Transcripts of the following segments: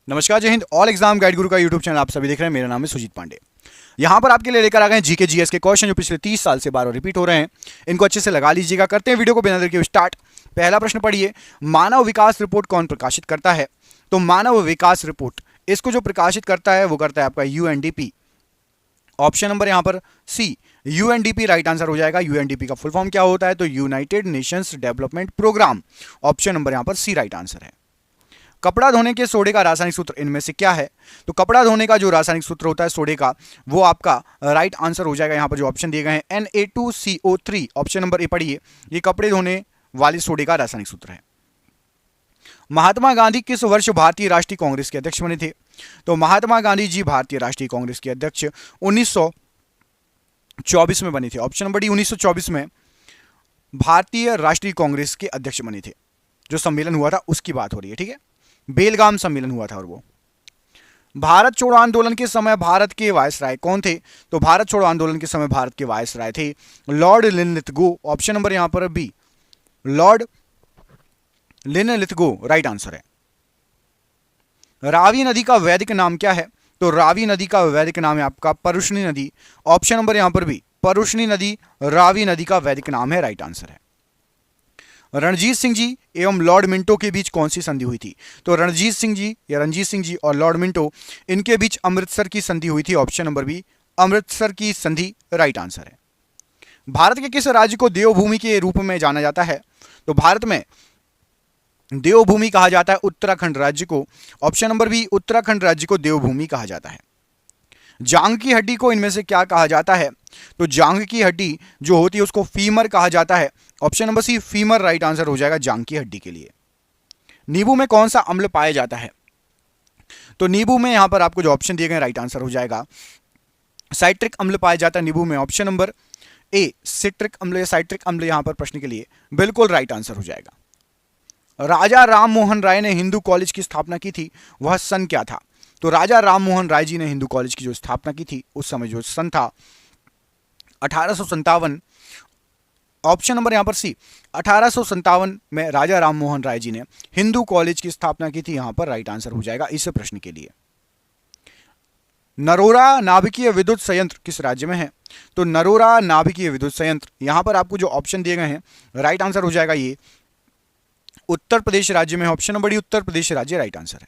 नमस्कार, जय Hind. All exam guide गुरु का यूट्यूब चैनल आप सभी देख रहे हैं। मेरा नाम है सुजीत पांडे। यहां पर आपके लिए लेकर आ गए जीके जीएस के क्वेश्चन जो पिछले 30 साल से बार बार रिपीट हो रहे हैं। इनको अच्छे से लगा लीजिएगा। करते हैं वीडियो को बिना देर के स्टार्ट। पहला प्रश्न पढ़िए, मानव विकास रिपोर्ट कौन प्रकाशित करता है? तो मानव विकास रिपोर्ट इसको जो प्रकाशित करता है वो करता है आपका यूएनडीपी। ऑप्शन नंबर यहां पर सी, यूएनडीपी राइट आंसर हो जाएगा। यूएनडीपी का फुल फॉर्म क्या होता है? तो united nations development programme. Option number यहां पर सी राइट आंसर है। कपड़ा धोने के सोडे का रासायनिक सूत्र इनमें से क्या है? तो कपड़ा धोने का जो रासायनिक सूत्र होता है सोडे का, वो आपका राइट आंसर हो जाएगा। यहां पर जो ऑप्शन दिए गए हैं Na2CO3, ऑप्शन नंबर ए पढ़िए। ये कपड़े धोने वाले सोडे का रासायनिक सूत्र है। महात्मा गांधी किस वर्ष भारतीय राष्ट्रीय कांग्रेस के अध्यक्ष बने थे? तो महात्मा गांधी जी भारतीय राष्ट्रीय कांग्रेस के अध्यक्ष 1924 में बने थे। ऑप्शन नंबर डी, 1924 में भारतीय राष्ट्रीय कांग्रेस के अध्यक्ष बने थे। जो सम्मेलन हुआ था उसकी बात हो रही है, ठीक है। बेलगाम सम्मेलन हुआ था। और वो भारत छोड़ो आंदोलन के समय भारत के वायसराय कौन थे? तो भारत छोड़ो आंदोलन के समय भारत के वायसराय थे लॉर्ड लिनलिथगो। ऑप्शन नंबर यहां पर B, lord Linlithgow right answer है। रावी नदी का वैदिक नाम क्या है? तो रावी नदी का वैदिक नाम है आपका परुष्णी नदी। ऑप्शन नंबर यहां पर बी, परुष्णी नदी रावी नदी का वैदिक नाम है, राइट आंसर है। रणजीत सिंह जी एवं लॉर्ड मिंटो के बीच कौन सी संधि हुई थी? तो रणजीत सिंह जी और लॉर्ड मिंटो, इनके बीच अमृतसर की संधि हुई थी। ऑप्शन नंबर बी, अमृतसर की संधि राइट आंसर है। भारत के किस राज्य को देवभूमि के रूप में जाना जाता है? तो भारत में देवभूमि कहा जाता है उत्तराखंड राज्य को। ऑप्शन नंबर बी, उत्तराखंड राज्य को देवभूमि कहा जाता है। जांग की हड्डी को इनमें से क्या कहा जाता है? तो जांग की हड्डी जो होती है उसको फीमर कहा जाता है। Option number C, femur right answer हो जाएगा जांग की हड्डी के लिए। नींबू में कौन सा अम्ल पाया जाता है? तो नींबू में यहां पर आपको जो ऑप्शन दिए गए राइट आंसर हो जाएगा साइट्रिक अम्ल पाया जाता है नींबू में। ऑप्शन नंबर ए, सिट्रिक अम्ल या साइट्रिक अम्ल यहां पर प्रश्न के लिए बिल्कुल राइट आंसर हो जाएगा। राजा राम मोहन राय ने हिंदू कॉलेज की स्थापना की थी, वह सन क्या था? तो राजा राम मोहन राय जी ने हिंदू कॉलेज की जो स्थापना की थी उस समय जो सन था 1857। ऑप्शन नंबर यहां पर सी, 1857 में राजा राम मोहन राय जी ने हिंदू कॉलेज की स्थापना की थी। यहां पर राइट आंसर हो जाएगा इस प्रश्न के लिए। नरोरा नाभिकीय विद्युत संयंत्र किस राज्य में है? तो नरोरा नाभिकीय विद्युत संयंत्र, यहां पर आपको जो ऑप्शन दिए गए हैं राइट आंसर हो जाएगा ये उत्तर प्रदेश राज्य में। Option number D, Uttar Pradesh राज्य राइट आंसर है।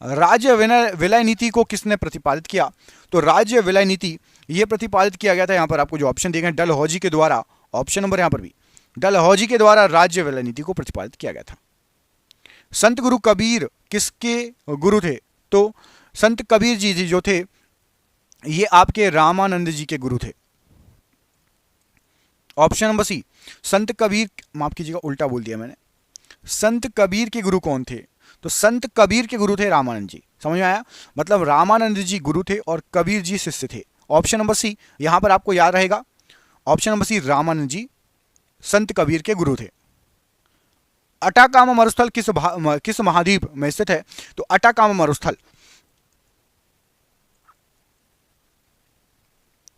राज्य विलय नीति को किसने प्रतिपादित किया? तो राज्य विलय नीति यह प्रतिपादित किया गया था, यहां पर आपको जो ऑप्शन दिए गए डलहौजी के द्वारा। ऑप्शन नंबर यहां पर भी, डलहौजी के द्वारा राज्य विलय नीति को प्रतिपादित किया गया था। संत गुरु कबीर किसके गुरु थे? तो संत कबीर जी जो थे ये आपके रामानंद जी के गुरु थे। ऑप्शन नंबर सी, संत कबीर, माफ कीजिएगा उल्टा बोल दिया मैंने। संत कबीर के गुरु कौन थे? तो संत कबीर के गुरु थे रामानंद जी। समझ में आया? मतलब रामानंद जी गुरु थे और कबीर जी शिष्य थे। ऑप्शन नंबर सी यहां पर आपको याद रहेगा। ऑप्शन नंबर सी, रामानंद जी संत कबीर के गुरु थे। अटाकामा मरुस्थल किस महाद्वीप में स्थित है? तो अटाकामा मरुस्थल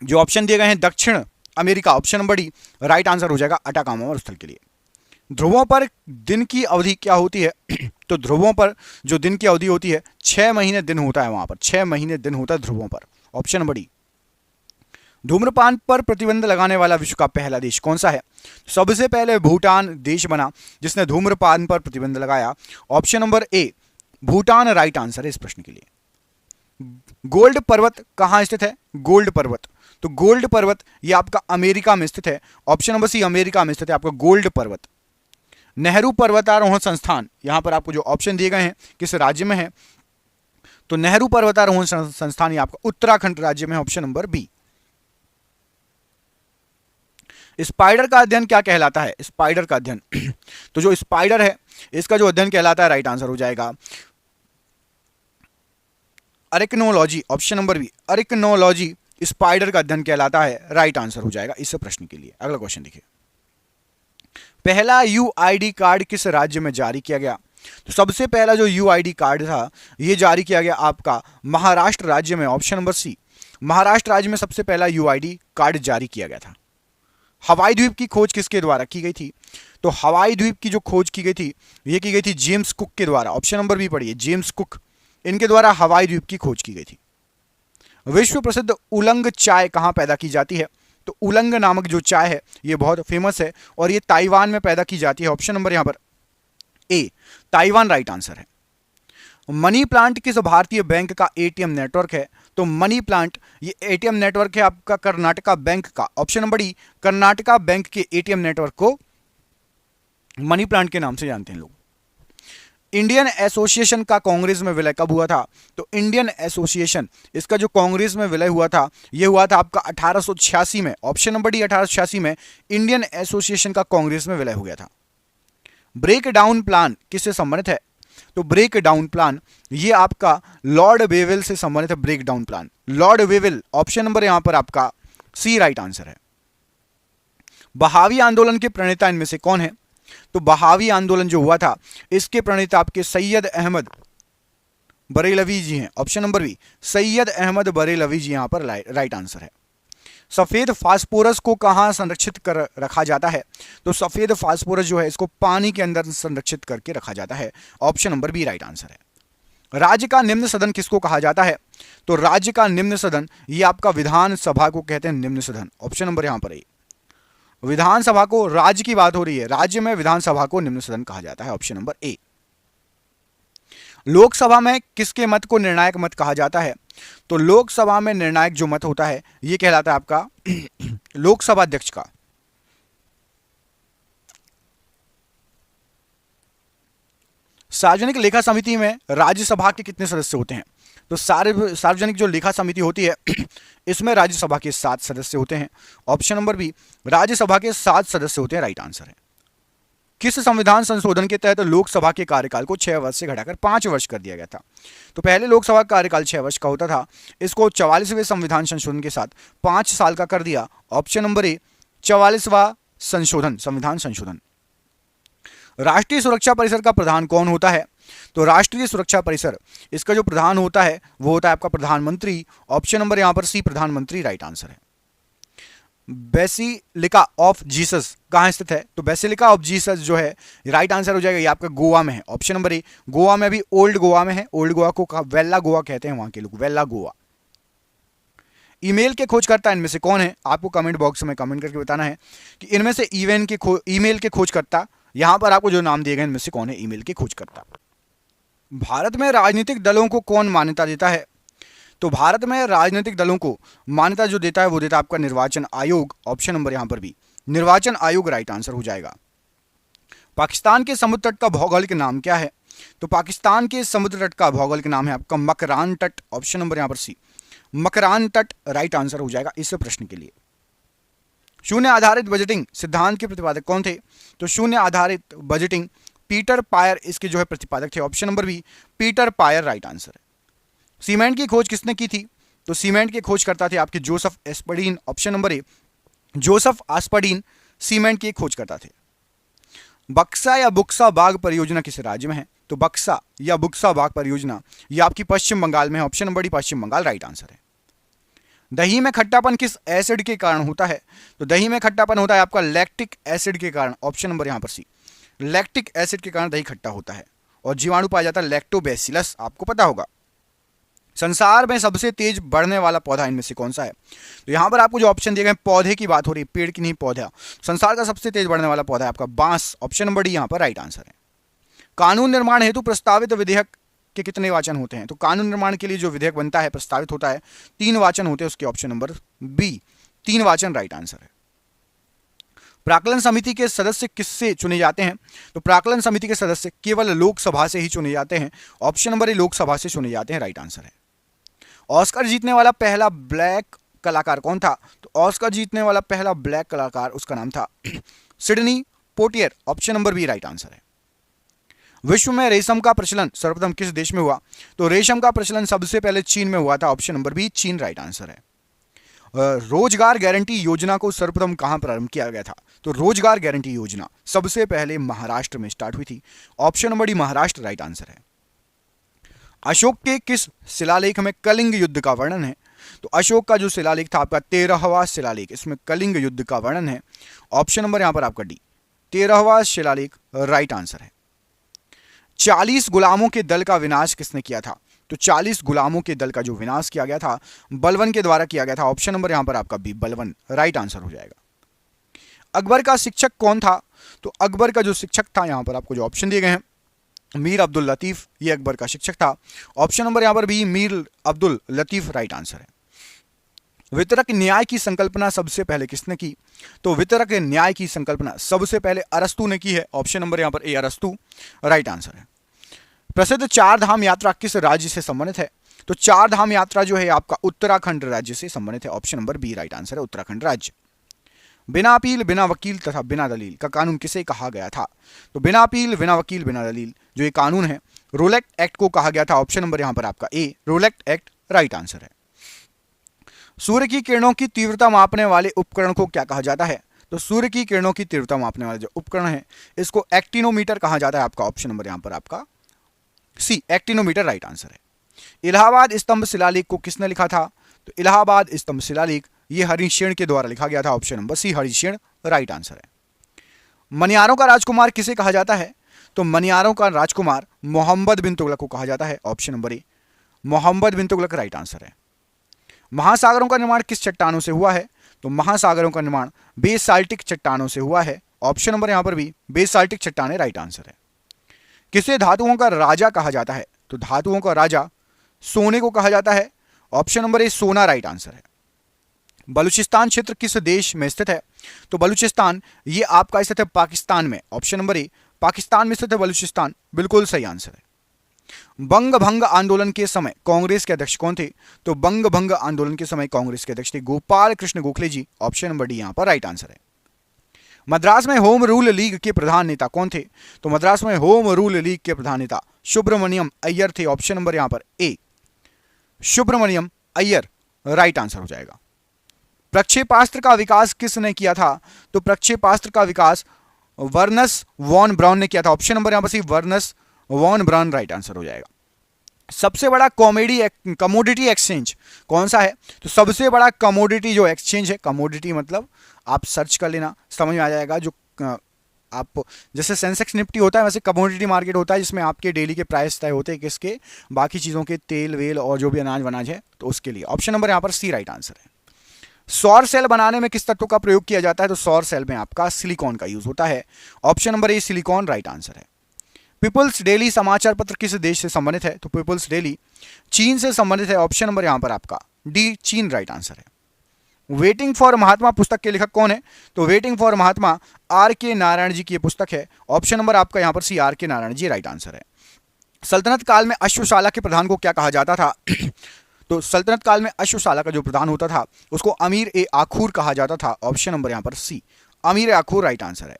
जो ऑप्शन दिए गए हैं दक्षिण America. Option number D right answer हो जाएगा अटाकामा मरुस्थल के लिए। ध्रुवों पर दिन की अवधि क्या होती है? तो ध्रुवों पर जो दिन की अवधि होती है 6 महीने दिन होता है, वहां पर 6 महीने दिन होता है ध्रुवों पर। Option number D. धूम्रपान पर प्रतिबंध लगाने वाला विश्व का पहला देश कौन सा है? सबसे पहले भूटान देश बना जिसने धूम्रपान पर प्रतिबंध लगाया। ऑप्शन नंबर ए, भूटान राइट आंसर है इस प्रश्न के लिए। गोल्ड पर्वत कहां स्थित है? गोल्ड पर्वत, तो गोल्ड पर्वत ये आपका अमेरिका में स्थित है। ऑप्शन नंबर सी, अमेरिका में स्थित है आपका गोल्ड पर्वत। नेहरू पर्वतारोहण संस्थान, यहां पर आपको जो ऑप्शन दिए गए हैं किस राज्य में है? तो नेहरू पर्वतारोहण संस्थान ये आपका उत्तराखंड राज्य में है। Option number B. स्पाइडर का अध्ययन क्या कहलाता है? स्पाइडर का अध्ययन तो जो स्पाइडर है इसका जो अध्ययन कहलाता है राइट आंसर हो जाएगा अरेक्नोलॉजी। ऑप्शन नंबर बी, अरेक्नोलॉजी स्पाइडर का अध्ययन कहलाता है, राइट आंसर हो जाएगा इस प्रश्न के लिए। अगला क्वेश्चन देखिए, पहला यूआईडी कार्ड किस राज्य में जारी किया गया? तो सबसे पहला जो यूआईडी कार्ड था यह जारी किया गया आपका महाराष्ट्र राज्य में। ऑप्शन नंबर सी, महाराष्ट्र राज्य में सबसे पहला यूआईडी कार्ड जारी किया गया था। हवाई द्वीप की खोज किसके द्वारा की गई थी? तो हवाई द्वीप की जो खोज की गई थी ये की गई थी जेम्स कुक के द्वारा। ऑप्शन नंबर बी पढ़िए, जेम्स कुक इनके द्वारा हवाई द्वीप की खोज की गई थी। विश्व प्रसिद्ध उलंग चाय कहां पैदा की जाती है? तो उलंग नामक जो चाय है ये बहुत फेमस है और ये ताइवान में पैदा की जाती है। ऑप्शन नंबर यहां पर ए, ताइवान राइट आंसर है। मनी प्लांट किस भारतीय बैंक का एटीएम नेटवर्क है? तो मनी प्लांट ये एटीएम नेटवर्क है आपका कर्नाटका बैंक का। Option number D, Karnataka bank के एटीएम नेटवर्क को मनी प्लांट के नाम से जानते हैं लोग। इंडियन एसोसिएशन का कांग्रेस में विलय कब हुआ था? तो इंडियन एसोसिएशन इसका जो कांग्रेस में विलय हुआ था यह हुआ था आपका 1886 में। ऑप्शन नंबर डी 1886 में इंडियन एसोसिएशन का कांग्रेस में विलय हो गया था। ब्रेक डाउन प्लान किससे संबंधित है? तो ब्रेक डाउन प्लान ये आपका लॉर्ड वेवेल से संबंधित है। Break down plan lord Wavell, option number यहां पर आपका सी राइट आंसर है। बहावी आंदोलन के प्रणेता इनमें से कौन है? तो बहावी आंदोलन जो हुआ था इसके प्रणेता आपके सैयद अहमद बरेलवी जी हैं। Option number B, Syed Ahmad Barelvi ji यहां पर राइट आंसर है। सफेद फास्फोरस को कहां संरक्षित कर रखा जाता है? तो सफेद फास्फोरस जो है इसको पानी के अंदर संरक्षित करके रखा जाता है। Option number B right answer है। राज्य का निम्न सदन किसको कहा जाता है? तो राज्य का निम्न सदन ये आपका विधानसभा को कहते हैं निम्न सदन। ऑप्शन नंबर यहां पर ए, विधानसभा को, राज्य की बात हो रही है, राज्य में विधानसभा को निम्न सदन कहा जाता है। ऑप्शन नंबर ए। लोकसभा में किसके मत को निर्णायक मत कहा जाता है? तो लोकसभा में निर्णायक जो मत होता है यह कहलाता है आपका लोकसभा अध्यक्ष का। सार्वजनिक लेखा समिति में राज्यसभा के कितने सदस्य होते हैं? तो सार्वजनिक जो लेखा समिति होती है इसमें राज्यसभा के 7 सदस्य होते हैं। ऑप्शन नंबर बी, राज्यसभा के 7 सदस्य होते हैं, राइट आंसर है। किस संविधान संशोधन के तहत लोकसभा के कार्यकाल को 6 वर्ष से घटाकर 5 वर्ष कर दिया गया था? तो पहले लोकसभा का कार्यकाल 6 वर्ष का होता था, इसको 44वें संविधान संशोधन के साथ 5 साल का कर दिया। ऑप्शन नंबर ए, 44वां संशोधन, संविधान संशोधन। राष्ट्रीय सुरक्षा परिषद का प्रधान कौन होता है? तो राष्ट्रीय सुरक्षा परिषद इसका जो प्रधान होता है वो होता है आपका प्रधानमंत्री। ऑप्शन नंबर यहां पर सी, प्रधानमंत्री राइट आंसर है। बेसिलिका ऑफ जीसस कहां स्थित है? तो बेसिलिका ऑफ जीसस जो है राइट आंसर हो जाएगा, ये आपका गोवा में है। ऑप्शन नंबर ए, गोवा में, भी ओल्ड गोवा में है। ओल्ड गोवा को वेल्ला गोवा कहते हैं वहां के लोग, वेल्ला गोवा। ईमेल के खोजकर्ता इनमें से कौन है? आपको कमेंट बॉक्स में कमेंट करके बताना है कि इनमें से ईमेल के खोजकर्ता, यहां पर आपको जो नाम दिए गए इनमें से कौन है ईमेल के खोजकर्ता। भारत में राजनीतिक दलों को कौन मान्यता देता है? तो भारत में राजनीतिक दलों को मान्यता जो देता है वो देता है आपका निर्वाचन आयोग। ऑप्शन नंबर यहां पर भी निर्वाचन आयोग राइट आंसर हो जाएगा। पाकिस्तान के समुद्र तट का भौगोलिक नाम क्या है? तो पाकिस्तान के समुद्र तट का भौगोलिक नाम है आपका मकरान तट। ऑप्शन नंबर यहां पर सी, मकरान तट राइट आंसर हो जाएगा इस प्रश्न के लिए। शून्य आधारित बजटिंग सिद्धांत के प्रतिपादक कौन थे? तो शून्य आधारित बजटिंग पीटर पायर इसके जो है प्रतिपादक थे। Option number B, Peter Pyre right answer है। सीमेंट की खोज किसने की थी? तो सीमेंट के खोज करता थे आपके Joseph Aspdin. Option number A, Joseph Aspdin cement के खोज करता थे। बक्सा या बुक्सा बाग परियोजना किस राज्य में है? तो बक्सा या बुक्सा बाग परियोजना ये आपकी पश्चिम बंगाल में है। ऑप्शन नंबर डी, पश्चिम बंगाल राइट आंसर है। दही में खट्टापन किस एसिड के कारण होता है? तो दही में खट्टापन होता है आपका लैक्टिक एसिड के कारण। ऑप्शन नंबर यहां पर सी, लैक्टिक एसिड के कारण दही खट्टा होता है। और जीवाणु पाया जाता है लैक्टोबैसिलस, आपको पता होगा। संसार में सबसे तेज बढ़ने वाला पौधा इनमें से कौन सा है? तो यहां पर आपको जो ऑप्शन दिए गए पौधे की बात हो रही है, पेड़ की नहीं, पौधा। संसार का सबसे तेज बढ़ने वाला पौधा है आपका बांस। ऑप्शन नंबर डी यहां पर राइट आंसर है। कानून निर्माण हेतु प्रस्तावित विधेयक के कितने वाचन होते हैं? तो कानून निर्माण के लिए जो विधेयक बनता है, प्रस्तावित होता है, 3 वाचन होते हैं उसके। ऑप्शन नंबर बी, 3 वाचन राइट आंसर है। प्राक्कलन समिति के सदस्य किससे चुने जाते हैं? तो प्राक्कलन समिति के सदस्य केवल लोकसभा से ही चुने जाते हैं। ऑप्शन नंबर ए, लोकसभा से चुने जाते हैं, राइट आंसर है। ऑस्कर जीतने वाला पहला ब्लैक कलाकार कौन था? तो ऑस्कर जीतने वाला पहला ब्लैक कलाकार, उसका नाम था Sidney Poitier. Option number B right answer है। विश्व में रेशम का प्रचलन सर्वप्रथम किस देश में हुआ? तो रेशम का प्रचलन सबसे पहले चीन में हुआ था। ऑप्शन नंबर बी, चीन राइट आंसर है। रोजगार गारंटी योजना को सर्वप्रथम कहां प्रारंभ किया गया था? तो रोजगार गारंटी योजना सबसे पहले महाराष्ट्र में स्टार्ट हुई थी। Option number D, Maharashtra right answer है। अशोक के किस शिलालेख में कलिंग युद्ध का वर्णन है? तो अशोक का जो शिलालेख था आपका 13वां शिलालेख, इसमें कलिंग युद्ध का वर्णन है। ऑप्शन नंबर यहां पर आपका डी, 13वां शिलालेख राइट आंसर है। 40 गुलामों के दल का विनाश किसने किया था? तो 40 गुलामों के दल का जो विनाश किया गया था बलवन के द्वारा किया गया था। ऑप्शन नंबर यहां पर आपका बी बलवन राइट आंसर हो जाएगा। अकबर का शिक्षक कौन था? तो अकबर का जो शिक्षक था, यहां पर आपको जो ऑप्शन दिए गए हैं, मीर अब्दुल लतीफ, ये अकबर का शिक्षक था। ऑप्शन नंबर यहां पर B Mir Abdul Latif right answer है। वितरक न्याय की संकल्पना सबसे पहले किसने की? तो वितरक न्याय की संकल्पना सबसे पहले अरस्तु ने की है। ऑप्शन नंबर यहां पर ए अरस्तु राइट आंसर है। प्रसिद्ध चार धाम यात्रा किस राज्य से संबंधित है? तो चार धाम यात्रा जो है आपका उत्तराखंड राज्य से संबंधित है। Option number B right answer है, उत्तराखंड राज्य। बिना अपील, बिना वकील तथा बिना दलील का कानून किसे कहा गया था? तो बिना अपील, बिना वकील, बिना दलील जो ये कानून है रोलेट एक्ट को कहा गया था। ऑप्शन नंबर यहां पर आपका ए रोलेट एक्ट राइट आंसर है। सूर्य की किरणों की तीव्रता मापने वाले उपकरण को क्या कहा जाता है? तो सूर्य की किरणों की तीव्रता मापने वाले जो उपकरण है इसको एक्टिनोमीटर कहा जाता है। आपका ऑप्शन नंबर यहां पर आपका सी एक्टिनोमीटर राइट आंसर है। इलाहाबाद स्तंभ शिलालेख को किसने लिखा था? तो इलाहाबाद स्तंभ शिलालेख ये हरिशेन के द्वारा लिखा गया था। Option number C Harishena right answer है। मनियारों का राजकुमार किसे कहा जाता है? तो मनियारों का राजकुमार मोहम्मद बिन तुगलक को कहा जाता है। Option number A Mohammad bin Tughlaq right answer है। महासागरों का निर्माण किस चट्टानों से हुआ है? तो महासागरों का निर्माण बेसाल्टिक चट्टानों से हुआ है। ऑप्शन नंबर यहां पर भी बेसाल्टिक चट्टानें राइट आंसर है। किसे धातुओं का राजा कहा जाता है? तो धातुओं का राजा सोने को कहा जाता है। ऑप्शन नंबर ए सोना राइट आंसर है। बलूचिस्तान क्षेत्र किस देश में स्थित है? तो बलूचिस्तान ये आपका स्थित है पाकिस्तान में। ऑप्शन नंबर ए पाकिस्तान में स्थित है बलूचिस्तान, बिल्कुल सही आंसर है। बंग भंग आंदोलन के समय कांग्रेस के अध्यक्ष कौन थे? तो बंग भंग आंदोलन के समय कांग्रेस के अध्यक्ष थे गोपाल कृष्ण गोखले जी। ऑप्शन नंबर डी यहां पर राइट आंसर है। मद्रास में होम रूल लीग के प्रधान नेता कौन थे? तो मद्रास में होम रूल लीग के प्रधान नेता सुब्रमण्यम अय्यर थे। ऑप्शन नंबर यहां पर ए सुब्रमण्यम अय्यर राइट आंसर हो जाएगा। प्रक्षेपास्त्र का विकास किसने किया था? तो प्रक्षेपास्त्र का विकास वर्नस वॉन ब्राउन ने किया था। ऑप्शन नंबर यहां पर C Wernher von Braun right answer हो जाएगा। सबसे बड़ा कमोडिटी एक्सचेंज कौन सा है? तो सबसे बड़ा कमोडिटी जो एक्सचेंज है, कमोडिटी मतलब आप सर्च कर लेना समझ में आ जाएगा। जो आप जैसे सेंसेक्स निफ्टी होता है वैसे कमोडिटी मार्केट होता है जिसमें आपके डेली के प्राइस तय होते हैं किसके, बाकी चीज़ों के, तेल वेल और जो भी अनाज वनाज है, तो उसके लिए ऑप्शन नंबर यहाँ पर सी राइट आंसर है। सौर सेल बनाने में किस तत्व का प्रयोग किया जाता है? तो सौर सेल में आपका सिलिकॉन का यूज होता है। Option number A silicon right answer है। पीपल्स डेली समाचार पत्र किस देश से संबंधित है? तो पीपल्स डेली चीन से संबंधित है। ऑप्शन नंबर यहां पर आपका डी चीन राइट आंसर है। वेटिंग फॉर महात्मा पुस्तक के लेखक कौन है? तो वेटिंग फॉर महात्मा आर के नारायण जी की पुस्तक है। ऑप्शन नंबर आपका यहां पर सी आर के नारायण जी राइट आंसर है। सल्तनत काल में अश्वशाला के प्रधान को क्या कहा जाता था? तो सल्तनत काल में अश्वशाला का जो प्रधान होता था उसको अमीर ए आखूर कहा जाता था। ऑप्शन नंबर यहां पर सी अमीर ए आखूर राइट आंसर है।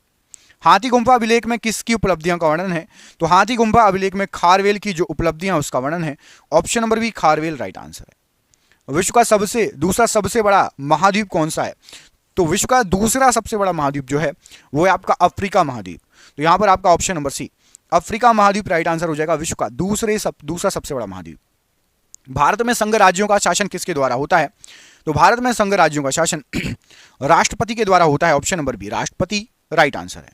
हाथी गुंफा अभिलेख में किसकी उपलब्धियों का वर्णन है? तो हाथी गुंफा अभिलेख में खारवेल की जो उपलब्धियां उसका वर्णन है। Option number B Kharavela right answer है। विश्व का दूसरा सबसे बड़ा महाद्वीप कौन सा है? तो विश्व का दूसरा सबसे बड़ा महाद्वीप जो है वो है आपका अफ्रीका महाद्वीप। तो यहां पर आपका ऑप्शन नंबर सी अफ्रीका महाद्वीप राइट आंसर हो जाएगा। विश्व का दूसरा सबसे बड़ा महाद्वीप। भारत में संघ राज्यों का शासन किसके द्वारा होता है? तो भारत में संघ राज्यों का शासन राष्ट्रपति के द्वारा होता है। ऑप्शन नंबर बी राष्ट्रपति राइट आंसर है।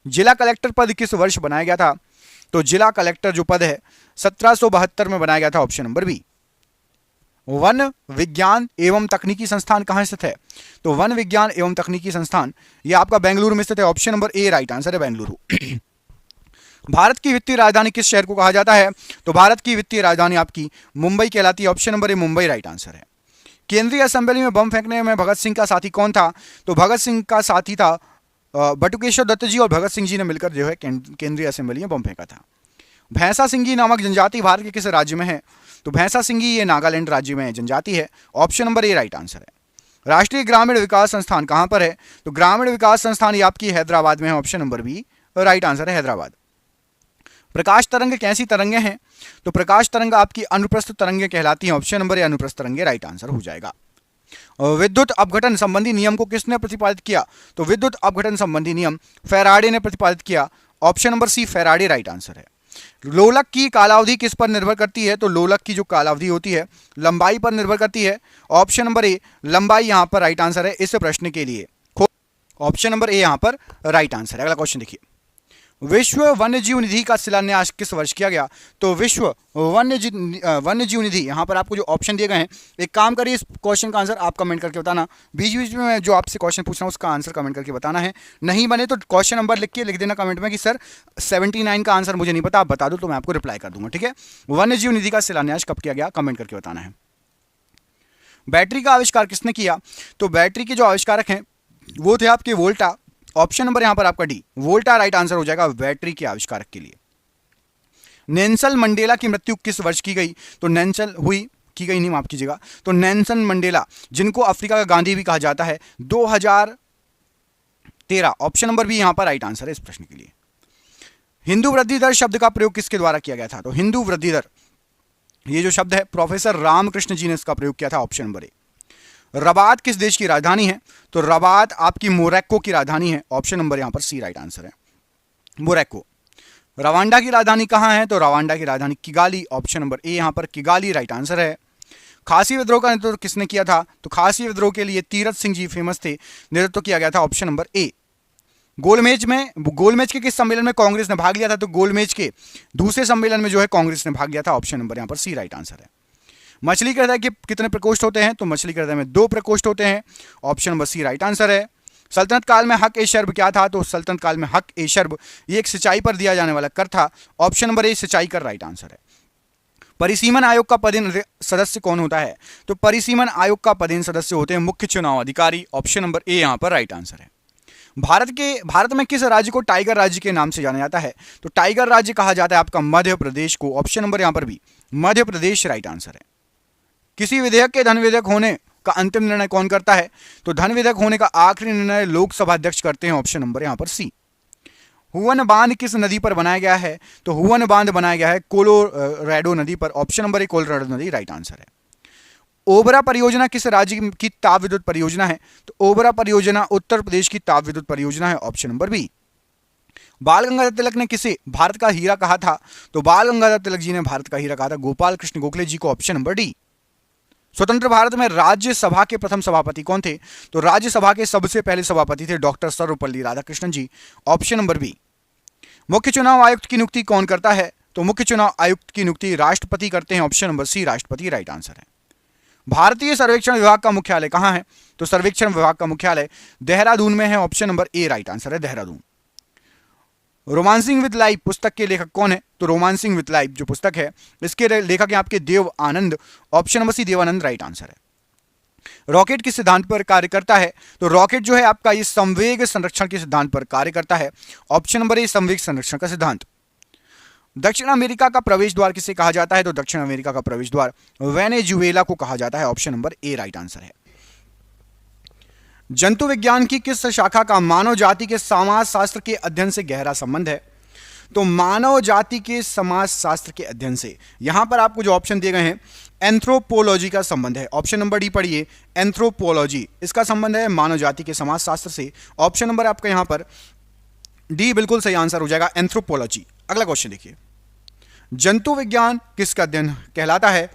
जिला कलेक्टर पद किस वर्ष बनाया गया था? तो जिला कलेक्टर जो पद है 1772 में बनाया गया था। Option number B. वन विज्ञान एवं तकनीकी संस्थान कहां स्थित है? तो वन विज्ञान एवं तकनीकी संस्थान ये आपका बेंगलुरु में स्थित है। ऑप्शन नंबर ए राइट आंसर है, बेंगलुरु। भारत की वित्तीय राजधानी किस शहर को कहा जाता है? तो भारत की वित्तीय राजधानी आपकी मुंबई कहलाती है। ऑप्शन नंबर ए मुंबई राइट आंसर है। केंद्रीय असेंबली में बम फेंकने में भगत सिंह का साथी कौन था? तो भगत सिंह का साथी था बटुकेश्वर दत्त जी और भगत सिंह जी ने मिलकर जो है केंद्रीय असेंबली में बम फेंका था। भैंसा सिंगी नामक जनजाति भारत के किस राज्य में है? तो भैंसा सिंगी ये नागालैंड राज्य में जनजाति है। ऑप्शन नंबर ए राइट आंसर है। राष्ट्रीय ग्रामीण विकास संस्थान कहां पर है? तो ग्रामीण विकास संस्थान ये आपकी हैदराबाद में है। Option number B right answer है, हैदराबाद। प्रकाश तरंग कैसी तरंगे हैं? तो प्रकाश तरंग आपकी अनुप्रस्थ तरंगे कहलाती हैं। ऑप्शन नंबर ए अनुप्रस्थ तरंगे राइट आंसर हो जाएगा। विद्युत अपघटन संबंधी नियम को किसने प्रतिपादित किया? तो विद्युत अपघटन संबंधी नियम फैराडे ने प्रतिपादित किया। Option number C Faraday right answer है। लोलक की कालावधि किस पर निर्भर करती है? तो लोलक की जो कालावधि होती है लंबाई पर निर्भर करती है। ऑप्शन नंबर ए लंबाई यहां पर राइट आंसर है इस प्रश्न के लिए। ऑप्शन नंबर ए यहां पर राइट आंसर है। अगला क्वेश्चन देखिए, विश्व वन्य जीव निधि का शिलान्यास किस वर्ष किया गया? तो विश्व वन्य जीव निधि, यहाँ पर आपको जो ऑप्शन दिए गए हैं, एक काम करिए, इस क्वेश्चन का आंसर आप कमेंट करके बताना। बीच बीच में मैं जो आपसे क्वेश्चन पूछ रहा हूँ उसका आंसर कमेंट करके बताना है। नहीं बने तो क्वेश्चन नंबर लिख देना कमेंट में कि सर 79 का आंसर मुझे नहीं पता, आप बता दो तो मैं आपको रिप्लाई कर दूंगा, ठीक है। वन्य जीव निधि का शिलान्यास कब किया गया, कमेंट करके बताना है। बैटरी का आविष्कार किसने किया? तो बैटरी के जो आविष्कारक हैं वो थे आपके वोल्टा। ऑप्शन नंबर यहां पर आपका डी, वोल्टा राइट आंसर हो जाएगा बैटरी के आविष्कारक के लिए। नेल्सन मंडेला की मृत्यु किस वर्ष की गई? तो नेल्सन हुई, की गई नहीं, माफ कीजिएगा, तो नेल्सन मंडेला, जिनको अफ्रीका का गांधी भी कहा जाता है, 2013। ऑप्शन नंबर बी यहां पर राइट आंसर है इस प्रश्न के लिए। हिंदू वृद्धि दर शब्द का प्रयोग किसके द्वारा किया गया था? तो हिंदू वृद्धि दर, ये जो शब्द है प्रोफेसर रामकृष्ण जी ने इसका प्रयोग किया था, ऑप्शन नंबर ए। रबात किस देश की राजधानी है? तो रबात आपकी मोरक्को की राजधानी है, ऑप्शन नंबर यहां पर सी राइट आंसर है, मोरक्को। रवांडा की राजधानी कहां है? तो रवांडा की राजधानी किगाली, ऑप्शन नंबर ए यहां पर किगाली राइट आंसर है। खासी विद्रोह का नेतृत्व किसने किया था? तो खासी विद्रोह के लिए तीरथ सिंह जी फेमस थे, नेतृत्व किया गया था, ऑप्शन नंबर ए। गोलमेज के किस सम्मेलन में कांग्रेस ने भाग लिया था? तो गोलमेज के दूसरे सम्मेलन में जो है कांग्रेस ने भाग लिया था, ऑप्शन नंबर यहां पर सी राइट आंसर है। मछली के हृदय के कितने प्रकोष्ठ होते हैं? तो मछली के हृदय में 2 प्रकोष्ठ होते हैं, option number C right answer है। सल्तनत काल में हक ए शर्ब क्या था? तो सल्तनत काल में हक ए शर्ब ये एक सिंचाई पर दिया जाने वाला कर था, ऑप्शन नंबर ए सिंचाई कर राइट आंसर है। परिसीमन आयोग का पदेन सदस्य कौन होता है? तो परिसीमन आयोग का पदेन सदस्य होते हैं मुख्य चुनाव अधिकारी, ऑप्शन नंबर ए यहां पर राइट आंसर है। भारत में किस राज्य को टाइगर राज्य के नाम से जाना जाता है? तो टाइगर राज्य कहा जाता है आपका मध्य प्रदेश को, ऑप्शन नंबर यहां पर भी मध्य प्रदेश राइट आंसर है। किसी विधेयक के धन विधेयक होने का अंतिम निर्णय कौन करता है? तो धन विधेयक होने का आखिरी निर्णय लोकसभा अध्यक्ष करते हैं, ऑप्शन नंबर यहां पर सी। हुवन बांध किस नदी पर बनाया गया है? तो हुवन बांध बनाया गया है कोलोराडो नदी पर, ऑप्शन नंबर ए कोलोराडो नदी राइट आंसर है। ओबरा परियोजना किस राज्य की ताप विद्युत परियोजना है? तो ओबरा परियोजना उत्तर प्रदेश की ताप विद्युत परियोजना है, ऑप्शन नंबर बी। बाल गंगाधर तिलक ने किसे भारत का हीरा कहा था? तो बाल गंगाधर तिलक जी ने भारत का हीरा कहा था गोपाल कृष्ण गोखले जी को, ऑप्शन नंबर डी। स्वतंत्र भारत में राज्यसभा के प्रथम सभापति कौन थे? तो राज्यसभा के सबसे पहले सभापति थे डॉक्टर सर्वपल्ली राधाकृष्णन जी, ऑप्शन नंबर बी। मुख्य चुनाव आयुक्त की नियुक्ति कौन करता है? तो मुख्य चुनाव आयुक्त की नियुक्ति राष्ट्रपति करते हैं, ऑप्शन नंबर सी राष्ट्रपति राइट आंसर है। भारतीय सर्वेक्षण विभाग का मुख्यालय कहां है? तो सर्वेक्षण विभाग का मुख्यालय देहरादून में है, ऑप्शन नंबर ए राइट आंसर है, देहरादून। रोमांसिंग विद लाइफ पुस्तक के लेखक कौन है? तो रोमांसिंग विद लाइफ जो पुस्तक है इसके लेखक हैं आपके Dev Anand, option number C Devanand right answer है। रॉकेट किस सिद्धांत पर कार्य करता है? तो रॉकेट जो है आपका ये संवेग संरक्षण के सिद्धांत पर कार्य करता है, ऑप्शन नंबर ए संवेग संरक्षण का सिद्धांत। दक्षिण अमेरिका का प्रवेश द्वार किसे कहा जाता है? तो दक्षिण अमेरिका का प्रवेश द्वार वेनेजुएला को कहा जाता है, ऑप्शन नंबर ए राइट आंसर है। जंतु विज्ञान की किस शाखा का मानव जाति के समाज शास्त्र के अध्ययन से गहरा संबंध है? तो मानव जाति के समाज शास्त्र के अध्ययन से, यहां पर आपको जो ऑप्शन दिए गए हैं एंथ्रोपोलॉजी का संबंध है, ऑप्शन नंबर डी पढ़िए, एंथ्रोपोलॉजी इसका संबंध है मानव जाति के समाज शास्त्र से, ऑप्शन नंबर आपका यहां पर डी बिल्कुल सही आंसर हो जाएगा, एंथ्रोपोलॉजी। अगला क्वेश्चन देखिए, जंतु विज्ञान किसका अध्ययन कहलाता है?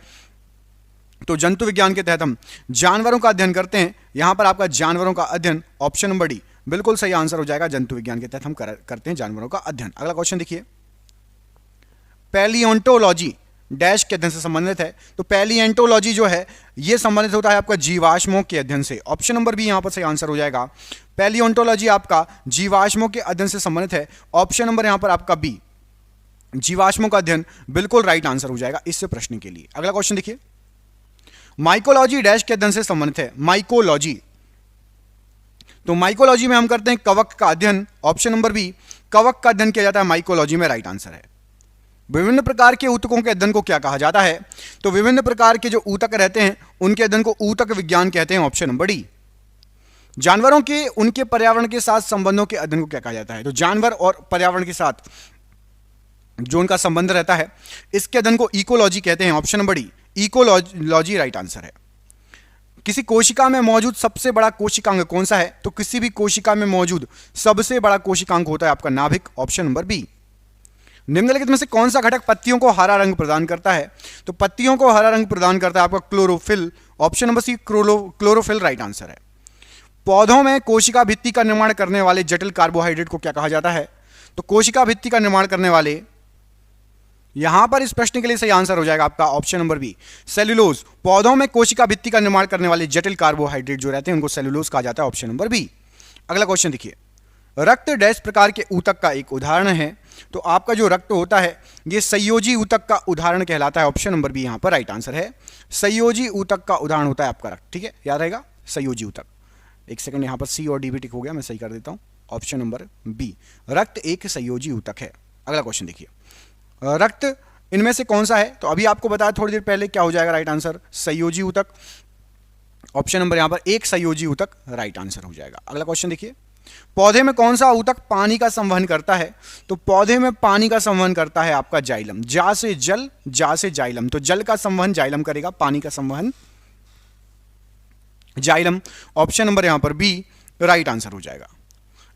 तो जंतु विज्ञान के तहत हम जानवरों का अध्ययन करते हैं, यहां पर आपका जानवरों का अध्ययन, ऑप्शन नंबर डी बिल्कुल सही आंसर हो जाएगा, जंतु विज्ञान के तहत हम करते हैं जानवरों का अध्ययन। अगला क्वेश्चन देखिए, पैलियोंटोलॉजी डैश के अध्ययन से संबंधित है? तो पैलियोंटोलॉजी जो है यह संबंधित होता है आपका जीवाश्मों के अध्ययन से, ऑप्शन नंबर बी यहां पर सही आंसर हो जाएगा। पैलियोंटोलॉजी आपका जीवाश्मों के अध्ययन से संबंधित है, ऑप्शन नंबर यहां पर आपका बी जीवाश्मों का अध्ययन बिल्कुल राइट आंसर हो जाएगा इस प्रश्न के लिए। अगला क्वेश्चन देखिए, माइकोलॉजी डैश के अध्ययन से संबंधित है? माइकोलॉजी, तो माइकोलॉजी में हम करते हैं कवक का अध्ययन, ऑप्शन नंबर बी कवक का अध्ययन किया जाता है माइकोलॉजी में, राइट आंसर है। विभिन्न प्रकार के ऊतकों के अध्ययन को क्या कहा जाता है? तो विभिन्न प्रकार के जो ऊतक रहते हैं उनके अध्ययन को ऊतक विज्ञान कहते हैं, ऑप्शन नंबर डी। जानवरों के उनके पर्यावरण के साथ संबंधों के अध्ययन को क्या कहा जाता है? तो जानवर और पर्यावरण के साथ जो उनका संबंध रहता है इसके अध्ययन को इकोलॉजी कहते हैं, option number D ecology right answer है। किसी कोशिका में मौजूद सबसे बड़ा कोशिकांग कौन सा है? तो किसी भी कोशिका में मौजूद सबसे बड़ा कोशिकांग होता है आपका नाभिक, ऑप्शन नंबर बी। निम्नलिखित में से कौन सा घटक पत्तियों को हरा रंग प्रदान करता है? तो पत्तियों को हरा रंग प्रदान करता है आपका chlorophyll, option number C chlorophyll right answer है। पौधों में कोशिका भित्ति का निर्माण करने वाले जटिल कार्बोहाइड्रेट को क्या कहा जाता है? तो कोशिका भित्ति का निर्माण करने वाले, यहां पर इस प्रश्न के लिए सही आंसर हो जाएगा आपका ऑप्शन नंबर बी, सेल्यूलोज। पौधों में कोशिका भित्ति का निर्माण करने वाले जटिल कार्बोहाइड्रेट जो रहते हैं उनको सेल्यूलोज कहा जाता है, ऑप्शन नंबर बी। अगला क्वेश्चन देखिए, रक्त डैश प्रकार के ऊतक का एक उदाहरण है। तो आपका जो रक्त होता है ये संयोजी ऊतक का उदाहरण कहलाता है, ऑप्शन नंबर बी यहां पर राइट आंसर है। संयोजी ऊतक का उदाहरण होता है आपका रक्त, ठीक है, याद रहेगा संयोजी ऊतक। एक सेकंड, यहां पर सी और डी भी टिक हो गया, मैं सही कर देता हूं, ऑप्शन नंबर बी, रक्त एक संयोजी ऊतक है। अगला क्वेश्चन देखिए, रक्त इनमें से कौन सा है? तो अभी आपको बताया थोड़ी देर पहले, क्या हो जाएगा राइट आंसर? संयोजी ऊतक, ऑप्शन नंबर यहां पर एक संयोजी ऊतक राइट आंसर हो जाएगा। अगला क्वेश्चन देखिए, पौधे में कौन सा ऊतक पानी का संवहन करता है? तो पौधे में पानी का संवहन करता है आपका जाइलम, जा से जल, जा से जाइलम, तो जल का संवहन जाइलम करेगा, पानी का संवहन जाइलम, ऑप्शन नंबर यहां पर बी राइट आंसर हो जाएगा।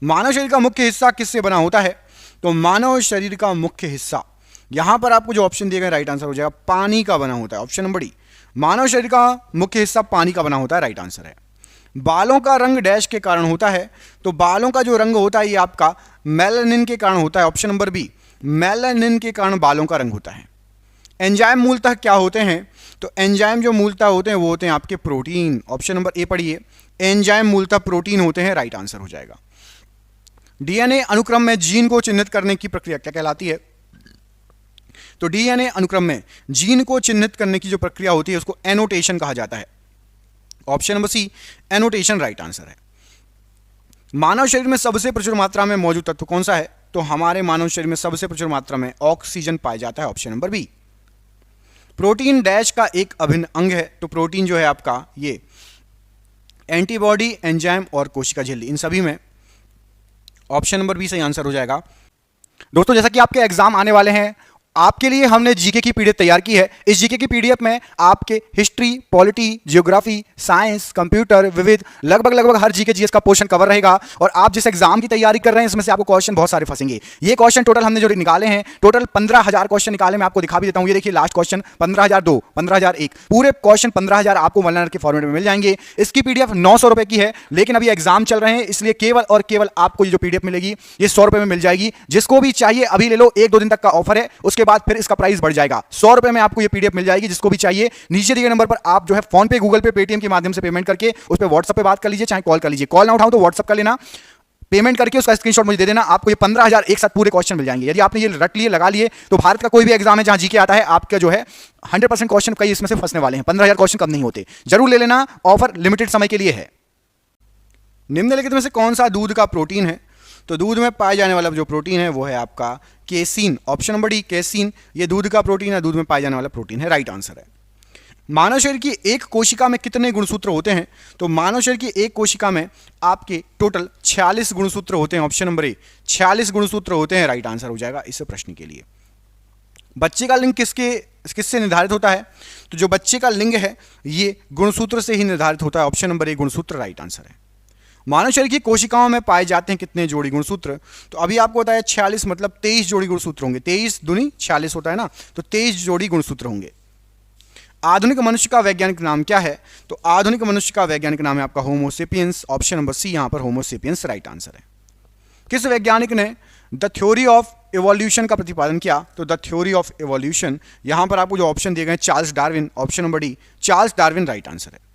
मानव शरीर का मुख्य हिस्सा किससे बना होता है? तो मानव शरीर का मुख्य हिस्सा, यहां पर आपको जो ऑप्शन दिए गए राइट आंसर हो जाएगा, पानी का बना होता है, ऑप्शन नंबर डी, मानव शरीर का मुख्य हिस्सा पानी का बना होता है, राइट आंसर है। बालों का रंग डैश के कारण होता है? तो बालों का जो रंग होता है ये आपका मेलानिन के कारण होता है, ऑप्शन नंबर बी, मेलानिन के कारण बालों का रंग होता है। एंजाइम मूलतः क्या होते हैं? तो एंजाइम जो मूलतः होते हैं वो होते हैं आपके प्रोटीन, ऑप्शन नंबर ए पढ़िए, एंजाइम मूलतः प्रोटीन होते हैं, राइट आंसर हो जाएगा। डीएनए अनुक्रम में जीन को चिन्हित करने की प्रक्रिया क्या कहलाती है? तो डीएनए अनुक्रम में जीन को चिन्हित करने की जो प्रक्रिया होती है उसको एनोटेशन कहा जाता है, option number C, annotation right answer है। मानव शरीर में सबसे प्रचुर मात्रा में मौजूद तत्व कौन सा है? तो हमारे मानव शरीर में सबसे प्रचुर मात्रा में ऑक्सीजन पाया जाता है, option number B. Protein dash का एक अभिन्न अंग है? तो प्रोटीन जो है आपका ये एंटीबॉडी, एंजाइम और कोशिका झिल्ली, इन सभी में ऑप्शन नंबर बी सही आंसर हो जाएगा। दोस्तों जैसा कि आपके एग्जाम आने वाले हैं, आपके लिए हमने जीके की पीडीएफ तैयार की है। इस जीके की पीडीएफ में आपके history, polity, geography, science, computer, विविध, लगभग हर जीके जीएस का पोर्शन कवर रहेगा। और आप जिस एग्जाम की तैयारी कर रहे हैं इसमें से आपको क्वेश्चन बहुत सारे फंसेंगे। ये क्वेश्चन टोटल हमने जो निकाले हैं, टोटल 15,000 क्वेश्चन निकाले, मैं आपको दिखा भी देता हूं। ये देखिए लास्ट क्वेश्चन 15,002, 15,001, पूरे क्वेश्चन 15,000 आपको वनलाइनर के फॉर्मेट में मिल जाएंगे। इसकी पीडीएफ 900 रुपए की है, लेकिन अभी एग्जाम चल रहे हैं इसलिए केवल और केवल आपको ये जो पीडीएफ मिलेगी ये 100 रुपए में मिल जाएगी। जिसको भी चाहिए अभी ले लो, 1-2 दिन तक का ऑफर है, उसके बाद फिर इसका प्राइस बढ़ जाएगा। 100 रुपए में आपको ये पीडीएफ मिल जाएगी। जिसको भी चाहिए नीचे दिए गए नंबर पर आप जो है फोन पे, गूगल पे, पेटीएम के माध्यम से पेमेंट करके उस पे व्हाट्सएप पे बात कर लीजिए, चाहे कॉल कर लीजिए। कॉल ना उठाऊं तो व्हाट्सएप कर लेना, पेमेंट करके उसका स्क्रीनशॉट मुझे दे देना, आपको ये 15,000 एक साथ पूरे क्वेश्चन मिल जाएंगे। यदि आपने ये रट लिए, लगा लिए, तो भारत का कोई भी एग्जाम है जहां जीके आता है, आपका जो है 100% क्वेश्चन कई इसमें से फंसने वाले हैं। 15,000 क्वेश्चन कम नहीं होते, जरूर ले लेना, ऑफर लिमिटेड समय के लिए है। निम्नलिखित में से कौन सा दूध का प्रोटीन है? तो दूध में पाए जाने वाला जो प्रोटीन है वो है आपका casein, option number D, casein. ये दूध का प्रोटीन है, दूध में पाए जाने वाला प्रोटीन है, राइट आंसर है। मानव शरीर की एक कोशिका में कितने गुणसूत्र होते हैं? तो मानव शरीर की एक कोशिका में आपके टोटल 46 गुणसूत्र होते हैं, ऑप्शन नंबर ए, 46 गुणसूत्र होते हैं, राइट आंसर हो जाएगा इस प्रश्न के लिए। बच्चे का लिंग किससे निर्धारित होता है? तो जो बच्चे का लिंग है ये गुणसूत्र से ही निर्धारित होता है, ऑप्शन नंबर ए गुणसूत्र राइट आंसर है। मानव शरीर की कोशिकाओं में पाए जाते हैं कितने जोड़ी गुणसूत्र? तो अभी आपको बताया 46 मतलब 23 जोड़ी गुणसूत्र होंगे, 23 दूनी 46 होता है ना, तो 23 जोड़ी गुणसूत्र होंगे। आधुनिक मनुष्य का वैज्ञानिक नाम क्या है? तो आधुनिक मनुष्य का वैज्ञानिक नाम है आपका होमो सेपियंस, ऑप्शन नंबर सी यहां पर होमो सेपियंस राइट आंसर है। किस वैज्ञानिक ने द थ्योरी ऑफ इवोल्यूशन का प्रतिपादन किया? तो द थ्योरी ऑफ इवोल्यूशन, यहां पर आपको जो ऑप्शन दिए गए Charles Darwin, option number D, Charles Darwin right answer है।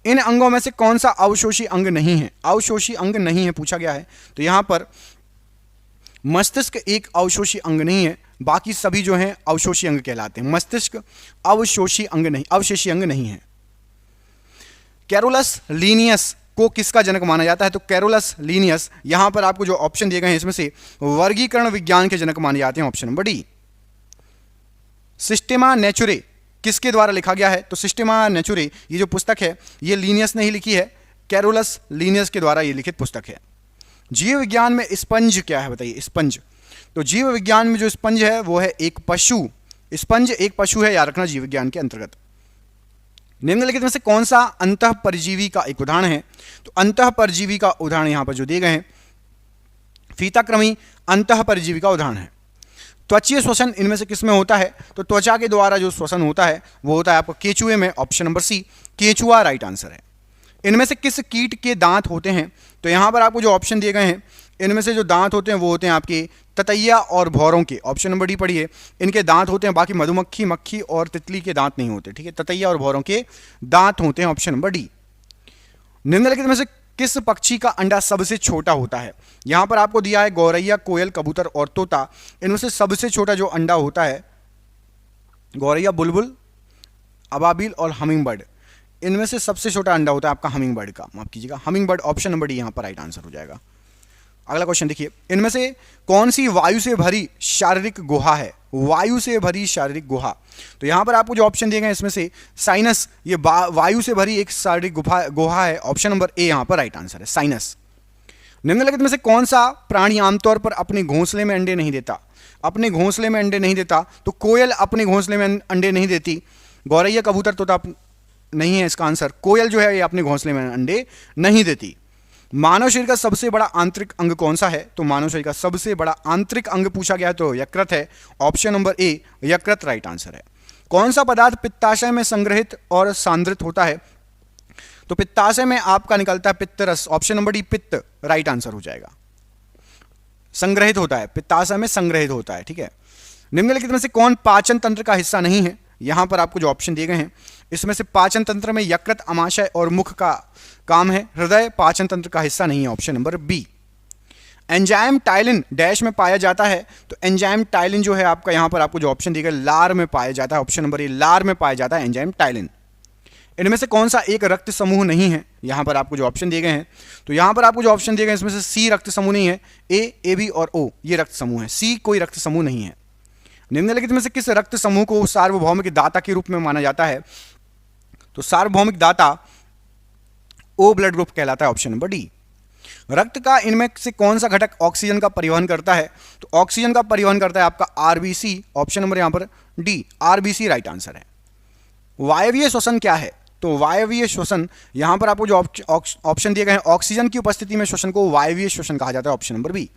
इन अंगों में से कौन सा अवशोषी अंग नहीं है? अवशोषी अंग नहीं है पूछा गया है, तो यहां पर मस्तिष्क एक अवशोषी अंग नहीं है, बाकी सभी जो हैं अवशोषी अंग कहलाते हैं। मस्तिष्क अवशोषी अंग नहीं, अवशेषी अंग नहीं है। कैरोलस लीनियस को किसका जनक माना जाता है? तो कैरोलस लीनियस, यहां पर आपको जो ऑप्शन दिए गए हैं इसमें से वर्गीकरण विज्ञान के जनक माने जाते हैं, ऑप्शन नंबर डी। सिस्टेमा नेचुरे किसके द्वारा लिखा गया है? तो सिस्टेमा नेचुरे ये जो पुस्तक है ये लीनियस ने ही लिखी है, कैरोलस लीनियस के द्वारा ये लिखित पुस्तक है। जीव विज्ञान में स्पंज क्या है बताइए? स्पंज, तो जीव विज्ञान में जो स्पंज है वो है एक पशु, स्पंज एक पशु है, याद रखना जीव विज्ञान के अंतर्गत। निम्नलिखित में से कौन सा अंतः परजीवी का एक उदाहरण है? तो अंतः परजीवी का उदाहरण यहां पर जो दिए गए हैं फीताकृमि अंतः परजीवी का उदाहरण है। त्वचीय श्वसन इनमें से किसमें होता है? तो त्वचा के द्वारा जो श्वसन होता है वो होता है आपको केंचुए में, ऑप्शन नंबर सी, केंचुआ राइट आंसर है। इनमें से किस कीट के दांत होते हैं? तो यहां पर आपको जो ऑप्शन दिए गए हैं इनमें से जो दांत होते हैं वो होते हैं आपके ततैया और भौरों के, ऑप्शन नंबर डी पढ़िए, इनके दांत होते हैं, बाकी मधुमक्खी, मक्खी और तितली के दांत नहीं होते, ठीक है, ततैया और भौरों के दांत होते हैं, ऑप्शन नंबर डी। निम्नलिखित में से किस पक्षी का अंडा सबसे छोटा होता है? यहां पर आपको दिया है गौरैया, कोयल, कबूतर और तोता। इनमें से सबसे छोटा जो अंडा होता है गौरैया, बुलबुल, अबाबिल और हमिंग बर्ड। इनमें से सबसे छोटा अंडा होता है आपका हमिंग बर्ड का, माफ कीजिएगा humming bird, option number D यहां पर राइट आंसर हो जाएगा। अगला क्वेश्चन देखिए, इनमें से कौन सी वायु से भरी शारीरिक गुहा है? वायु से भरी शारीरिक गुहा, तो यहां पर आपको जो ऑप्शन दिए गए इसमें से साइनस, ये वायु से भरी एक शारीरिक गुहा है, ऑप्शन नंबर ए यहां पर राइट आंसर है, साइनस। निम्नलिखित में से कौन सा प्राणी आमतौर पर अपने घोंसले में अंडे नहीं देता? अपने घोंसले में अंडे नहीं देता, तो कोयल अपने घोंसले में अंडे नहीं देती, गौरैया, कबूतर, तोता नहीं है इसका आंसर। कोयल जो है ये अपने घोंसले में अंडे नहीं देती। मानव शरीर का सबसे बड़ा आंतरिक अंग कौन सा है? तो मानव शरीर का सबसे बड़ा आंतरिक अंग पूछा गया तो यकृत है, ऑप्शन नंबर ए यकृत राइट आंसर है। कौन सा पदार्थ पित्ताशय में संग्रहित और सांद्रित होता है? तो पित्ताशय में आपका निकलता है पित्तरस, ऑप्शन नंबर डी पित्त राइट आंसर हो जाएगा। संग्रहित होता है, पित्ताशय में संग्रहित होता है, ठीक है। निम्नलिखित में से कौन पाचन तंत्र का हिस्सा नहीं है? यहां पर आपको जो ऑप्शन दिए गए हैं इसमें से पाचन तंत्र में यकृत, अमाशय और मुख का काम है, हृदय पाचन तंत्र का हिस्सा नहीं है, option number B. Enzyme ptyalin dash में पाया जाता है, तो एंजाइम टाइलिन जो है आपका यहां पर आपको जो ऑप्शन दिए गए लार में पाया जाता है, ऑप्शन नंबर ए लार में पाया जाता है एंजाइम टाइलिन। इनमें से कौन सा एक रक्त समूह नहीं है? यहां पर आपको जो ऑप्शन दिए गए हैं, तो यहां पर आपको जो ऑप्शन दिए गए इसमें से सी रक्त समूह नहीं है, ए बी और ओ ये रक्त समूह है, सी कोई रक्त समूह नहीं है। निम्नलिखित में से किस रक्त समूह को सार्वभौमिक दाता के रूप में माना जाता है? तो सार्वभौमिक दाता ओ ब्लड ग्रुप कहलाता है, ऑप्शन नंबर डी। रक्त का इनमें से कौन सा घटक ऑक्सीजन का परिवहन करता है? तो ऑक्सीजन का परिवहन करता है आपका आरबीसी, ऑप्शन नंबर यहां पर डी आरबीसी राइट आंसर है। वायवीय श्वसन क्या है? तो वायवीय श्वसन यहां पर आपको जो ऑप्शन दिए गए हैं ऑक्सीजन की उपस्थिति में श्वसन को वायवीय श्वसन कहा जाता है, ऑप्शन नंबर बी।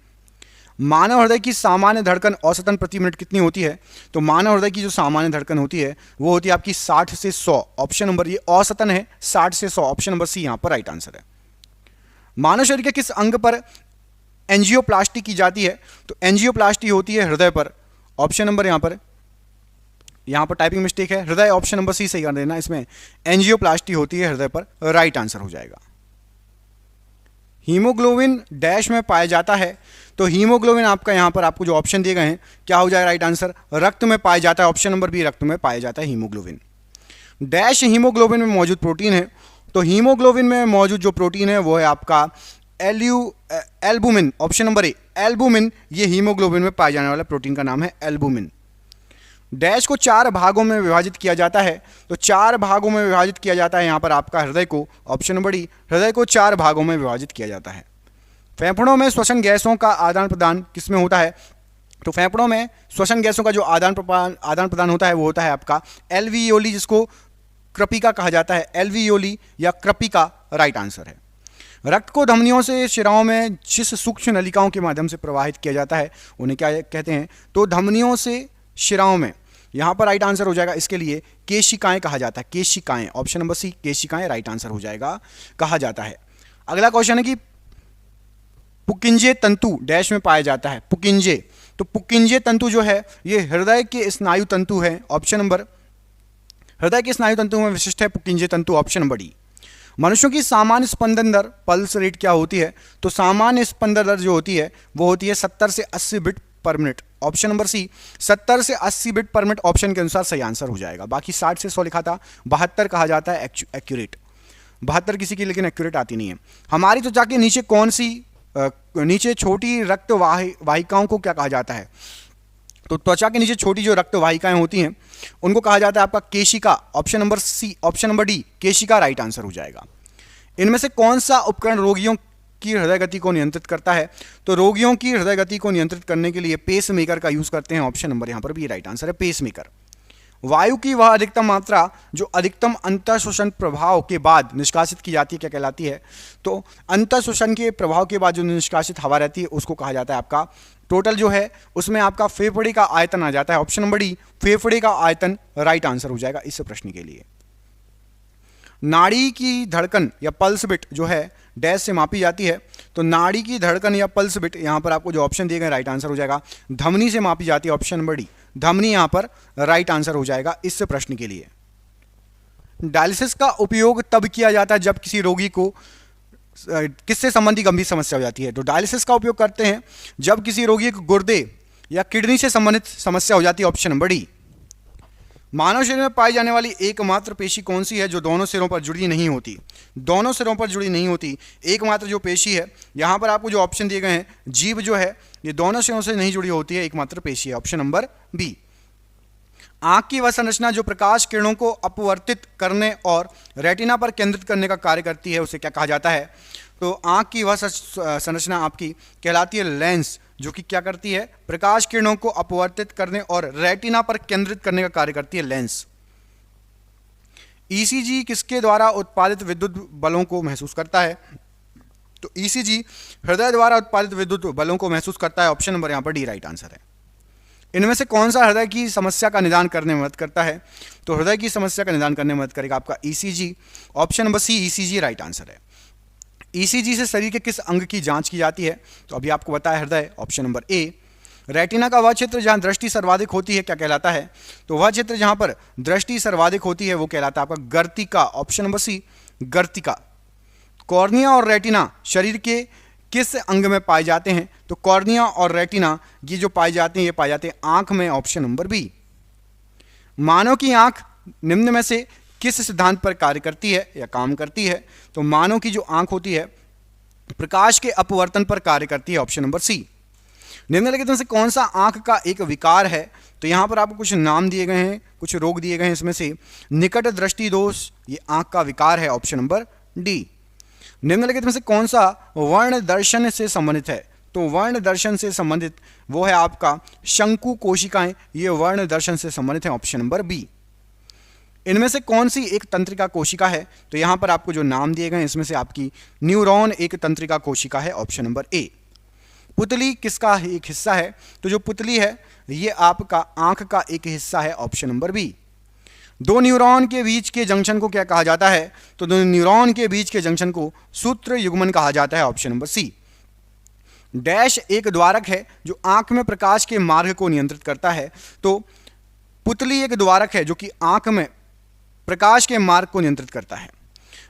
मानव हृदय की सामान्य धड़कन औसतन प्रति मिनट कितनी होती है? तो मानव हृदय की जो सामान्य धड़कन होती है वो होती है आपकी 60 से 100, ऑप्शन नंबर ये औसतन है 60 से 100, ऑप्शन नंबर सी यहां पर राइट आंसर है। मानव शरीर के किस अंग पर एंजियोप्लास्टी की जाती है? तो एंजियोप्लास्टी होती है हृदय पर, ऑप्शन नंबर यहां पर टाइपिंग मिस्टेक है, हृदय ऑप्शन नंबर सी सही कर देना, इसमें एंजियोप्लास्टी होती है हृदय पर, राइट आंसर हो जाएगा। हीमोग्लोबिन डैश में पाया जाता है, तो हीमोग्लोबिन आपका यहां पर आपको जो ऑप्शन दिए गए हैं क्या हो जाएगा राइट आंसर? रक्त में पाया जाता है, ऑप्शन नंबर बी रक्त में पाया जाता है हीमोग्लोबिन। डैश हीमोग्लोबिन में मौजूद प्रोटीन है, तो हीमोग्लोबिन में मौजूद जो प्रोटीन है वो है आपका एल्बुमिन, ऑप्शन नंबर ए एल्बुमिन, ये हीमोग्लोबिन में पाए जाने वाला प्रोटीन का नाम है एल्बुमिन। डैश को 4 भागों में विभाजित किया जाता है, तो 4 भागों में विभाजित किया जाता है यहां पर आपका हृदय को, ऑप्शन नंबर डी हृदय को 4 भागों में विभाजित किया जाता है। फेफड़ों में श्वसन गैसों का आदान प्रदान किसमें होता है? तो फेफड़ों में श्वसन गैसों का जो आदान प्रदान होता है वो होता है आपका एल्वियोली, जिसको कृपिका कहा जाता है, एल्वियोली या कृपिका राइट आंसर है। रक्त को धमनियों से शिराओं में जिस सूक्ष्म नलिकाओं के माध्यम से प्रवाहित किया जाता है उन्हें क्या कहते हैं? तो धमनियों से शिराओं में, यहां पर राइट आंसर हो जाएगा इसके लिए केशिकाएं कहा जाता है, केशिकाएं, ऑप्शन नंबर सी केशिकाएं राइट आंसर हो जाएगा, कहा जाता है। अगला क्वेश्चन है कि पुकिंजे तंतु डैश में पाया जाता है, पुकिंजे, तो पुकिंजे तंतु जो है ये हृदय के स्नायु तंतु है, ऑप्शन नंबर हृदय के स्नायु तंतु में विशिष्ट है पुकिंजे तंतु, ऑप्शन नंबर डी। मनुष्यों की सामान्य स्पंदन दर पल्स रेट क्या होती है? तो सामान्य स्पंदन दर जो होती है वो होती है 70 से 80 बिट पर मिनट, ऑप्शन नंबर सी 70 से 80 बिट पर मिनट ऑप्शन के अनुसार सही आंसर हो जाएगा। बाकी 60 से 100 लिखा था, 72 कहा जाता है एक्यूरेट, 72 किसी की लेकिन एक्यूरेट आती नहीं है। हमारी त्वचा के नीचे कौन सी नीचे छोटी रक्त वाहिकाओं को क्या कहा जाता है? तो त्वचा के नीचे छोटी जो रक्त वाहिकाएं होती हैं उनको कहा जाता है आपका केशिका, option number C, option number D केशिका राइट आंसर हो जाएगा। इनमें से कौन सा उपकरण रोगियों की हृदय गति को नियंत्रित करता है? तो रोगियों की हृदय गति को नियंत्रित करने के लिए पेस मेकर का यूज करते हैं, ऑप्शन नंबर यहां पर भी राइट आंसर है पेस मेकर। वायु की वह अधिकतम मात्रा जो अधिकतम अंतःश्वसन प्रभाव के बाद निष्कासित की जाती है क्या कहलाती है? तो अंतःश्वसन के प्रभाव के बाद जो निष्कासित हवा रहती है उसको कहा जाता है आपका, टोटल जो है उसमें आपका फेफड़े का आयतन आ जाता है, ऑप्शन नंबर डी फेफड़े का आयतन राइट आंसर हो जाएगा इस प्रश्न के लिए। नाड़ी की धड़कन या पल्स बिट जो है डैश से मापी जाती है। तो नाड़ी की धड़कन या पल्स बिट, यहाँ पर आपको जो ऑप्शन दिए गए राइट आंसर हो जाएगा धमनी से मापी जाती है, ऑप्शन नंबर डी धमनी यहाँ पर राइट आंसर हो जाएगा इस प्रश्न के लिए। डायलिसिस का उपयोग तब किया जाता है जब किसी रोगी को किससे संबंधी गंभीर समस्या हो जाती है। तो डायलिसिस का उपयोग करते हैं जब किसी रोगी को गुर्दे या किडनी से संबंधित समस्या हो जाती है, ऑप्शन नंबर डी। मानव शरीर में पाई जाने वाली एकमात्र पेशी कौन सी है जो दोनों सिरों पर जुड़ी नहीं होती? दोनों सिरों पर जुड़ी नहीं होती एकमात्र जो पेशी है, यहाँ पर आपको जो ऑप्शन दिए गए हैं, जीभ जो है ये दोनों सिरों से नहीं जुड़ी होती है, एकमात्र पेशी है, ऑप्शन नंबर बी। आंख की वह संरचना जो प्रकाश किरणों को अपवर्तित करने और रेटिना पर केंद्रित करने का कार्य करती है, उसे क्या कहा जाता है? तो आंख की वह संरचना आपकी कहलाती है लेंस, जो कि क्या करती है? प्रकाश किरणों को अपवर्तित करने और रेटिना पर केंद्रित करने का कार्य करती है, लेंस। ईसीजी किसके द्वारा उत्पादित विद्युत बलों को महसूस करता है? तो ईसीजी हृदय द्वारा उत्पादित विद्युत बलों को महसूस करता है, ऑप्शन नंबर यहाँ पर डी राइट आंसर है। इनमें से कौन सा हृदय की समस्या का निदान करने में मदद करता है? तो हृदय की समस्या का निदान करने में मदद करेगा आपका ECG, option number C ECG right answer है। ईसीजी से शरीर के किस अंग की जांच की जाती है? तो अभी आपको बताया हृदय, ऑप्शन नंबर ए। रेटिना का वह क्षेत्र जहां दृष्टि सर्वाधिक होती है क्या कहलाता है? तो वह क्षेत्र जहां पर दृष्टि सर्वाधिक होती है वो कहलाता है आपका गर्तिका, ऑप्शन नंबर सी गर्तिका। कॉर्निया और रेटिना शरीर के किस अंग में पाए जाते हैं? तो कॉर्निया और रेटिना ये जो पाए जाते हैं ये पाए जाते हैं आंख में, ऑप्शन नंबर बी। मानव की आंख निम्न में से किस सिद्धांत पर कार्य करती है या काम करती है? तो मानव की जो आंख होती है प्रकाश के अपवर्तन पर कार्य करती है, ऑप्शन नंबर सी। निम्नलिखित में से कौन सा आंख का एक विकार है? तो यहां पर आपको कुछ नाम दिए गए हैं, कुछ रोग दिए गए हैं, इसमें से निकट दृष्टि दोष ये आंख का विकार है, ऑप्शन नंबर डी। निम्नलिखित में से कौन सा वर्ण दर्शन से संबंधित है? तो वर्ण दर्शन से संबंधित वो है आपका शंकु कोशिकाएं, ये वर्ण दर्शन से संबंधित है, ऑप्शन नंबर बी। इनमें से कौन सी एक तंत्रिका कोशिका है? तो यहां पर आपको जो नाम दिए गए इसमें से आपकी न्यूरॉन एक तंत्रिका कोशिका है, ऑप्शन नंबर ए। पुतली किसका एक हिस्सा है? तो जो पुतली है ये आपका आंख का एक हिस्सा है, ऑप्शन नंबर बी। दो न्यूरॉन के बीच के जंक्शन को क्या कहा जाता है? तो दो न्यूरॉन के बीच के जंक्शन को सूत्र युग्मन कहा जाता है, ऑप्शन नंबर सी। डैश एक द्वारक है जो आंख में प्रकाश के मार्ग को नियंत्रित करता है। तो पुतली एक द्वारक है जो कि आंख में प्रकाश के मार्ग को नियंत्रित करता है।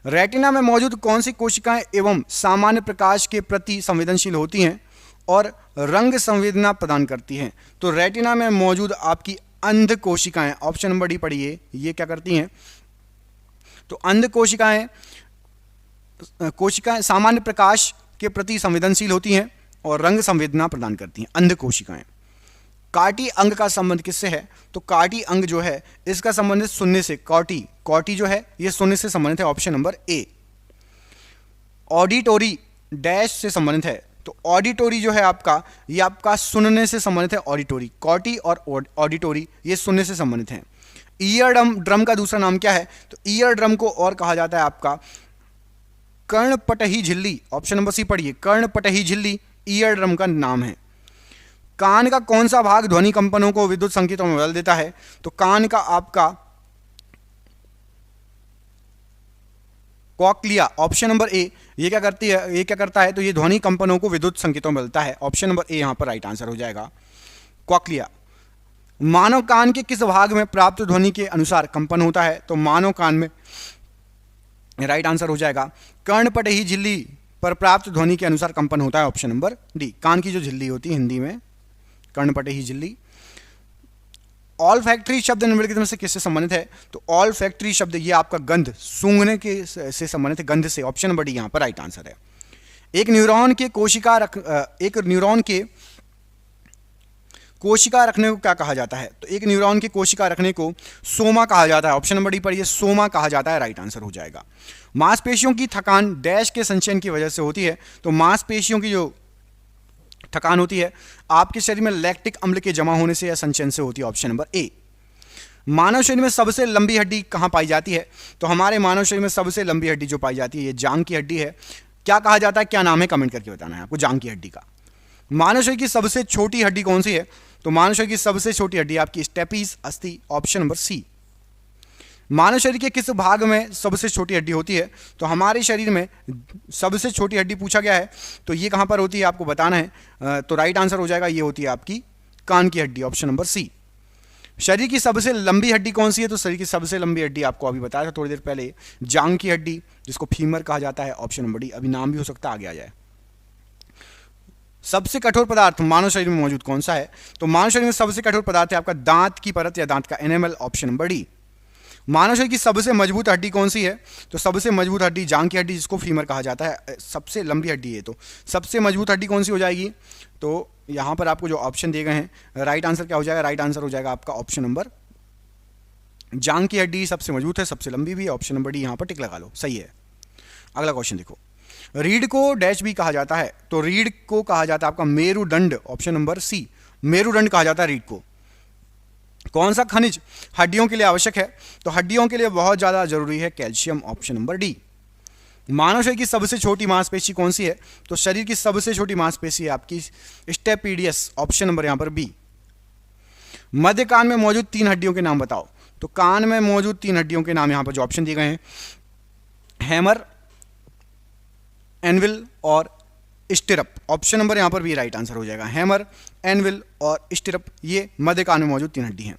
रेटिना में मौजूद कौन सी कोशिकाएं एवं सामान्य प्रकाश के प्रति संवेदनशील होती हैं और रंग संवेदना प्रदान करती हैं? तो रेटिना में मौजूद आपकी अंध कोशिकाएं, ऑप्शन नंबर डी पढ़िए, ये क्या करती हैं? तो अंध कोशिकाएं सामान्य प्रकाश के प्रति संवेदनशील होती हैं और रंग संवेदना प्रदान करती हैं, अंध कोशिकाएं। काटी अंग का संबंध किससे है? तो काटी अंग जो है इसका संबंध शून्य से, कॉटी जो है ये शून्य से संबंधित है, ऑप्शन नंबर ए। ऑडिटोरी डैश से संबंधित है, तो ऑडिटोरी जो है आपका ये आपका सुनने से संबंधित है, ऑडिटोरी। कॉटी और ऑडिटोरी ये सुनने से संबंधित हैं। ईयर ड्रम का दूसरा नाम क्या है? तो ईयर ड्रम को और कहा जाता है आपका कर्णपटही झिल्ली, ऑप्शन नंबर सी पढ़िए, कर्णपटही झिल्ली ईयर ड्रम का नाम है। कान का कौन सा भाग ध्वनि कंपनों को विद्युत संकेतों में बदल देता है? तो कान का आपका कॉक्लिया, ऑप्शन नंबर ए, ये क्या करती है, ये क्या करता है? तो ये ध्वनि कंपनों को विद्युत संकेतों में बदलता है, ऑप्शन नंबर ए यहां पर राइट आंसर हो जाएगा, कॉक्लिया। मानव कान के किस भाग में प्राप्त ध्वनि के अनुसार कंपन होता है? तो मानव कान में राइट आंसर हो जाएगा कर्णपटही झिल्ली पर प्राप्त ध्वनि के अनुसार कंपन होता है, ऑप्शन नंबर डी। कान की जो झिल्ली होती है हिंदी में कर्णपटही झिल्ली। ऑल फैक्ट्री शब्द निम्नलिखित में से किससे संबंधित है? तो ऑल फैक्ट्री शब्द ये आपका गंध, सूंघने के से संबंधित है, गंध से, ऑप्शन नंबर डी यहां पर राइट आंसर है। एक न्यूरॉन के कोशिका रखने को क्या कहा जाता है? तो एक न्यूरॉन की कोशिका रखने को सोमा कहा जाता है, ऑप्शन नंबर डी पर ये सोमा कहा जाता है, राइट आंसर हो जाएगा। मांसपेशियों की थकान डैश के संचयन की वजह से होती है? तो मांसपेशियों की जो थकान होती है आपके शरीर में लैक्टिक अम्ल के जमा होने से या संचयन से होती है, ऑप्शन नंबर ए। मानव शरीर में सबसे लंबी हड्डी कहां पाई जाती है? तो हमारे मानव शरीर में सबसे लंबी हड्डी जो पाई जाती है ये जांघ की हड्डी है। क्या कहा जाता है, क्या नाम है, कमेंट करके बताना है आपको जांघ की हड्डी का। मानव शरीर की सबसे छोटी हड्डी कौन सी है? तो मानव शरीर की सबसे छोटी हड्डी आपकी स्टेपीज अस्थि, ऑप्शन नंबर सी। मानव शरीर के किस भाग में सबसे छोटी हड्डी होती है? तो हमारे शरीर में सबसे छोटी हड्डी पूछा गया है, तो ये कहाँ पर होती है आपको बताना है। तो राइट आंसर हो जाएगा, ये होती है आपकी कान की हड्डी, ऑप्शन नंबर सी। शरीर की सबसे लंबी हड्डी कौन सी है? तो शरीर की सबसे लंबी हड्डी आपको अभी बताया था थोड़ी देर पहले, जांग की हड्डी, जिसको फीमर कहा जाता है, ऑप्शन नंबर डी। अभी नाम भी हो सकता है आगे आ जाए। सबसे कठोर पदार्थ मानव शरीर में मौजूद कौन सा है? तो मानव शरीर में सबसे कठोर पदार्थ है आपका दांत की परत या दांत का एनेमल, ऑप्शन नंबर डी। मानव शरीर की सबसे मजबूत हड्डी कौन सी है? तो सबसे मजबूत हड्डी जांग की हड्डी, जिसको फीमर कहा जाता है, सबसे लंबी हड्डी है। तो सबसे मजबूत हड्डी कौन सी हो जाएगी? तो यहां पर आपको जो ऑप्शन दिए गए हैं, राइट आंसर क्या हो जाएगा? राइट आंसर हो जाएगा आपका ऑप्शन नंबर, जांग की हड्डी सबसे मजबूत है, सबसे लंबी भी है, ऑप्शन नंबर डी। यहां पर टिक लगा लो, सही है। अगला क्वेश्चन देखो, रीढ़ को डैश भी कहा जाता है? तो रीढ़ को कहा जाता है आपका मेरुदंड, ऑप्शन नंबर सी। मेरुदंड कहा जाता है रीढ़ को। कौन सा खनिज हड्डियों के लिए आवश्यक है? तो हड्डियों के लिए बहुत ज्यादा जरूरी है कैल्शियम, ऑप्शन नंबर डी। मानव शरीर की सबसे छोटी मांसपेशी कौन सी है? तो शरीर की सबसे छोटी मांसपेशी है आपकी स्टेपीडियस, ऑप्शन नंबर यहां पर बी। मध्य कान में मौजूद 3 हड्डियों के नाम बताओ। तो कान में मौजूद 3 हड्डियों के नाम यहां पर जो ऑप्शन दिए गए हैं, हैमर, एनविल और स्टिरप, ऑप्शन नंबर यहां पर भी राइट आंसर हो जाएगा। हैमर, एनविल और स्टिरप, ये मध्य कान में मौजूद 3 हड्डी हैं।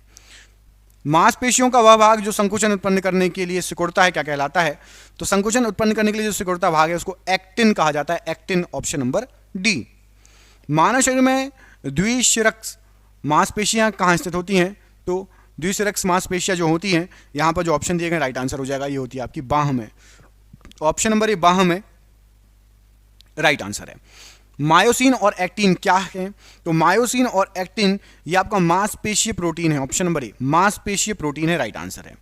मांसपेशियों का वह भाग जो संकुचन उत्पन्न करने के लिए सिकुड़ता है क्या कहलाता है? तो संकुचन उत्पन्न करने के लिए जो सिकुड़ता भाग है उसको एक्टिन कहा जाता है, एक्टिन, ऑप्शन नंबर डी। मानव शरीर में द्विशिरक मांसपेशियां कहां स्थित होती हैं? तो द्विशिरक मांसपेशियां जो होती हैं, यहां पर जो ऑप्शन दिए गए राइट आंसर हो जाएगा, ये होती है आपकी बाह में, ऑप्शन नंबर ए बाह में राइट आंसर है। मायोसिन और एक्टिन क्या है? तो मायोसिन और एक्टिन ये आपका मांसपेशीय प्रोटीन है, ऑप्शन नंबर ए, मांसपेशीय प्रोटीन है, राइट आंसर है।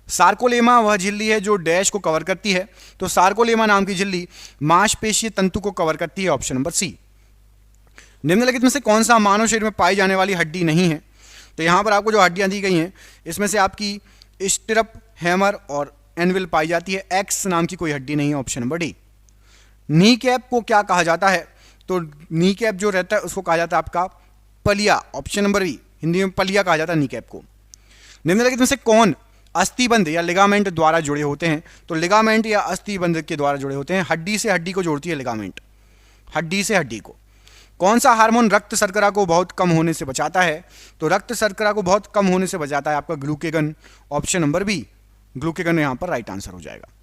सार्कोलेमा वह झिल्ली है जो डैश को कवर करती है? तो सार्कोलेमा नाम की झिल्ली मांसपेशीय तंतु को कवर करती है, ऑप्शन नंबर सी। निम्नलिखित में से कौन सा मानव शरीर में पाई जाने वाली हड्डी नहीं है? तो यहां पर आपको जो हड्डियां दी गई हैं, इसमें से आपकी स्टिरप, हैमर और एनविल पाई जाती है, एक्स नाम की कोई हड्डी नहीं है, option number D. Knee cap को क्या कहा जाता है? तो नी कैप जो रहता है उसको कहा जाता है आपका पलिया, ऑप्शन नंबर बी, हिंदी में पलिया कहा जाता है नी कैप को। निम्नलिखित में से कौन अस्थिबंध या लिगामेंट द्वारा जुड़े होते हैं? तो लिगामेंट या अस्थिबंध के द्वारा जुड़े होते हैं, हड्डी से हड्डी को जोड़ती है लिगामेंट, हड्डी से हड्डी को। कौन सा हार्मोन रक्त शर्करा को बहुत कम होने से बचाता है? तो रक्त शर्करा को बहुत कम होने से बचाता है आपका ग्लूकेगन, ऑप्शन नंबर बी, ग्लूकेगन यहां पर राइट आंसर हो जाएगा।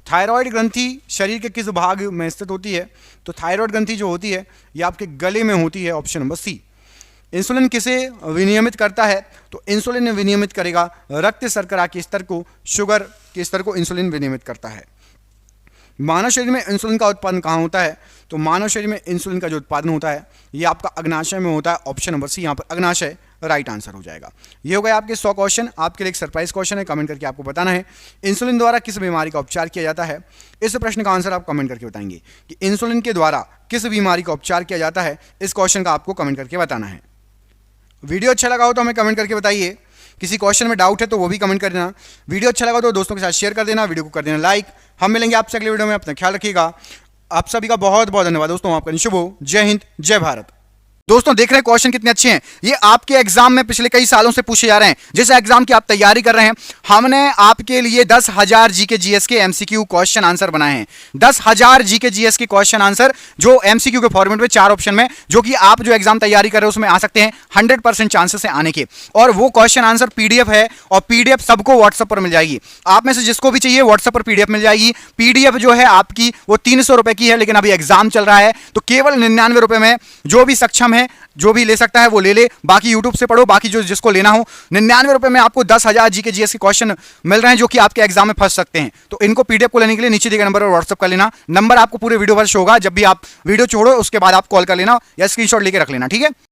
थायराइड ग्रंथि शरीर के किस भाग में स्थित होती है? तो थायराइड ग्रंथि जो होती है ये आपके गले में होती है, ऑप्शन नंबर सी। इंसुलिन किसे विनियमित करता है? तो इंसुलिन विनियमित करेगा रक्त शर्करा के स्तर को, शुगर के स्तर को इंसुलिन विनियमित करता है। मानव शरीर में इंसुलिन का उत्पादन कहाँ होता है? तो मानव शरीर में इंसुलिन का जो उत्पादन होता है ये आपका अग्नाशय में होता है, ऑप्शन नंबर सी, यहाँ पर अग्नाशय राइट आंसर हो जाएगा। ये हो गए आपके 100 क्वेश्चन। आपके लिए एक सरप्राइज क्वेश्चन है, कमेंट करके आपको बताना है इंसुलिन द्वारा किस बीमारी का उपचार किया जाता है। इस प्रश्न का आंसर आप कमेंट करके बताएंगे कि इंसुलिन के द्वारा किस बीमारी का उपचार किया जाता है। इस क्वेश्चन का आपको कमेंट करके बताना है। वीडियो अच्छा लगा हो तो हमें कमेंट करके बताइए। किसी क्वेश्चन में डाउट है तो वो भी कमेंट कर देना। वीडियो अच्छा लगा तो दोस्तों के साथ शेयर कर देना, वीडियो को कर देना लाइक। हम मिलेंगे आपसे अगले वीडियो में, अपना ख्याल रखिएगा। आप सभी का बहुत बहुत धन्यवाद दोस्तों, आपका शुभ हो। जय हिंद, जय भारत। दोस्तों देख रहे हैं क्वेश्चन कितने अच्छे हैं। ये आपके एग्जाम में पिछले कई सालों से पूछे जा रहे हैं। जिस एग्जाम की आप तैयारी कर रहे हैं, हमने आपके लिए 10,000 जीके जीएस के एमसीक्यू क्वेश्चन आंसर बनाए हैं। 10,000 जीके जीएस के क्वेश्चन आंसर जो एमसीक्यू के फॉर्मेट में 4 ऑप्शन में, जो कि आप जो एग्जाम तैयारी कर रहे हो उसमें आ सकते हैं 100% चांसेस है आने के। और वो क्वेश्चन आंसर पीडीएफ है और पीडीएफ सबको व्हाट्सएप पर मिल जाएगी। आप में से जिसको भी चाहिए व्हाट्सएप पर पीडीएफ मिल जाएगी। पीडीएफ जो है आपकी वो 300 रुपए की है, लेकिन अभी एग्जाम चल रहा है तो केवल 99 रुपए में जो भी सक्षम है, जो भी ले सकता है वो ले ले। बाकी यूट्यूब से पढ़ो, बाकी जो जिसको लेना हो 99 रुपए में आपको 10,000 जीके जीएस के क्वेश्चन मिल रहे हैं जो कि आपके एग्जाम में फंस सकते हैं। तो इनको पीडीएफ को लेने के लिए नीचे दिए गए नंबर पर व्हाट्सएप कर लेना। नंबर आपको पूरे वीडियो पर शो होगा। जब भी आप वीडियो छोड़ो उसके बाद आप कॉल कर लेना या स्क्रीनशॉट लेके रख लेना, ठीक है।